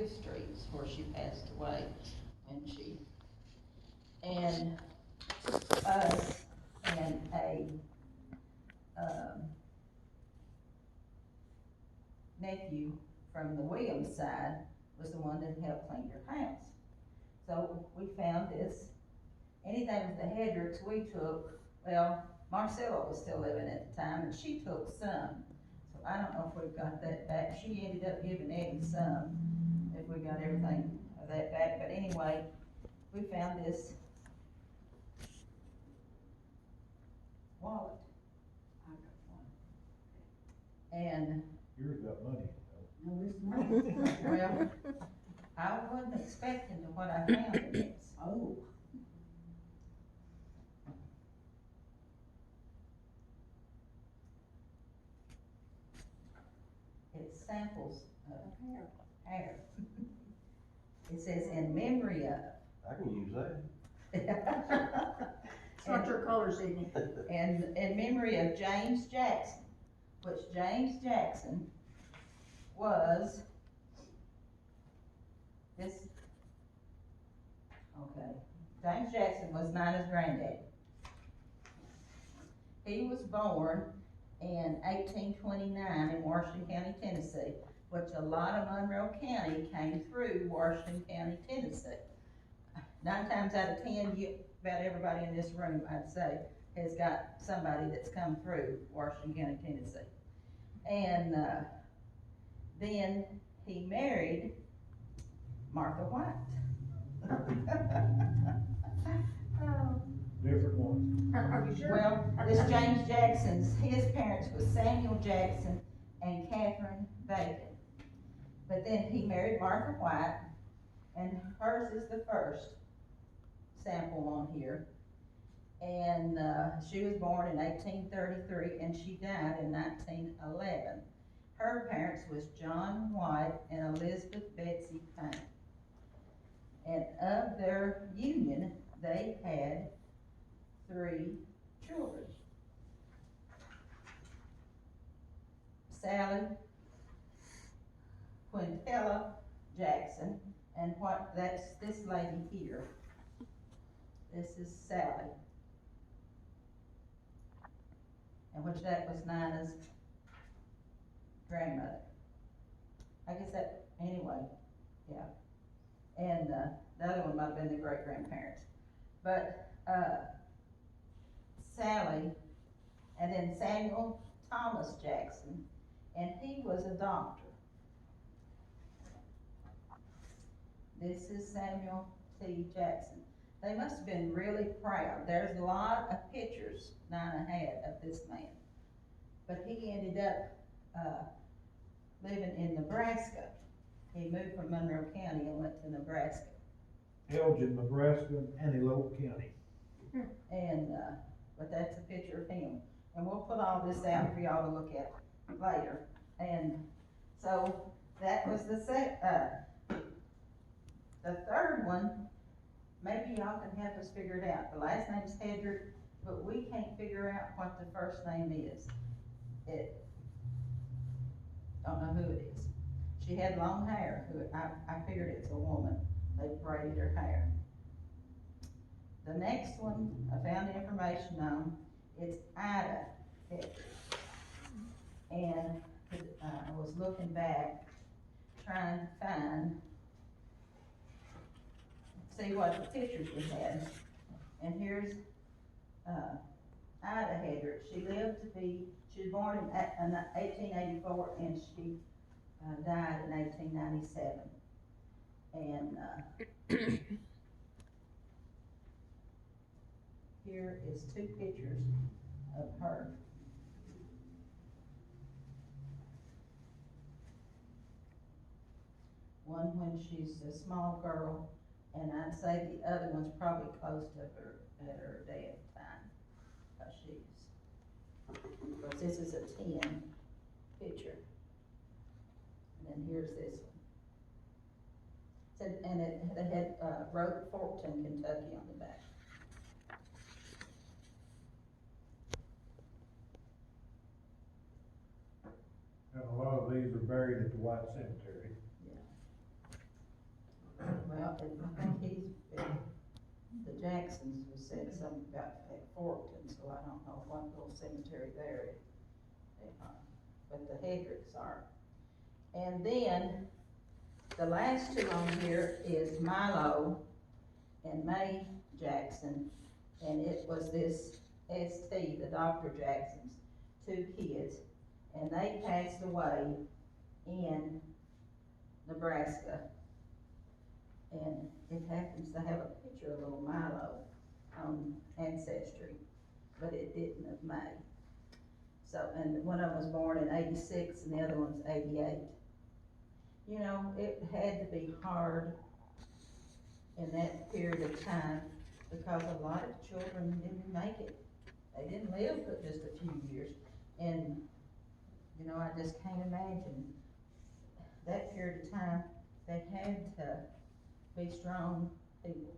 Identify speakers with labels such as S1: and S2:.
S1: Streets where she passed away when she, and us and a, um, nephew from the Williams side was the one that helped clean your house. So we found this, anything with the Hedricks we took, well, Marcella was still living at the time and she took some. So I don't know if we've got that back. She ended up giving Eddie some, if we got everything of that back. But anyway, we found this wallet.
S2: I got one.
S1: And,
S3: Yours got money,
S2: No, it's not.
S1: well, I wasn't expecting to what I found in this.
S2: Oh,
S1: It's samples of
S2: hair.
S1: hair. It says in memory of.
S4: I can use that.
S2: It's not your color, Sydney.
S1: And in memory of James Jackson, which James Jackson was this, okay, James Jackson was Nina's granddaddy. He was born in 1829 in Washington County, Tennessee, which a lot of Monroe County came through Washington County, Tennessee. 9 times out of 10, about everybody in this room, I'd say, has got somebody that's come through Washington County, Tennessee. And then he married Martha White. Oh.
S3: different one.
S2: Are you sure?
S1: Well, this James Jackson's, his parents was Samuel Jackson and Catherine Bacon. But then he married Martha White, and hers is the first sample on here. And she was born in 1833 and she died in 1911. Her parents was John White and Elizabeth Betsy Payne. And of their union, they had 3 children. Sally Quintella Jackson, and that's this lady here. This is Sally. And which that was Nina's grandmother. I guess that, anyway, yeah. And the other one might have been the great-grandparents. But Sally, and then Samuel Thomas Jackson, and he was a doctor. This is Samuel T. Jackson. They must have been really proud. There's a lot of pictures Nina had of this man. But he ended up living in Nebraska. He moved from Monroe County and went to Nebraska.
S3: Elgin, Nebraska, and Antelope County.
S1: And, but that's a picture of him. And we'll put all this out for y'all to look at later. And so that was the third one. Maybe y'all can help us figure it out. The last name's Hedrick, but we can't figure out what the first name is. Don't know who it is. She had long hair. I figured it's a woman. They braided her hair. The next one I found information on, it's Ida Hedrick. And I was looking back, trying to see what the pictures we had. And here's Ida Hedrick. She was born in 1884 and she died in 1897. And here is 2 pictures of her. One when she's a small girl, and I'd say the other one's probably close to her at her death time. Because this is a 10 picture. And then here's this one. And it had wrote Forkton, Kentucky on the back.
S3: And a lot of these are buried at the White Cemetery.
S1: Yeah. said something about at Forkton, so I don't know what little cemetery there is. But the Hedricks are. And then, the last two on here is Milo and May Jackson, and it was this ST, the Dr. Jacksons, two kids, and they passed away in Nebraska. And it happens to have a picture of little Milo on Ancestry, but it didn't of May. So, and one of them was born in 86 and the other one's 88. You know, it had to be hard in that period of time because a lot of children didn't make it. They didn't live but just a few years. And, you know, I just can't imagine that period of time. They had to be strong people.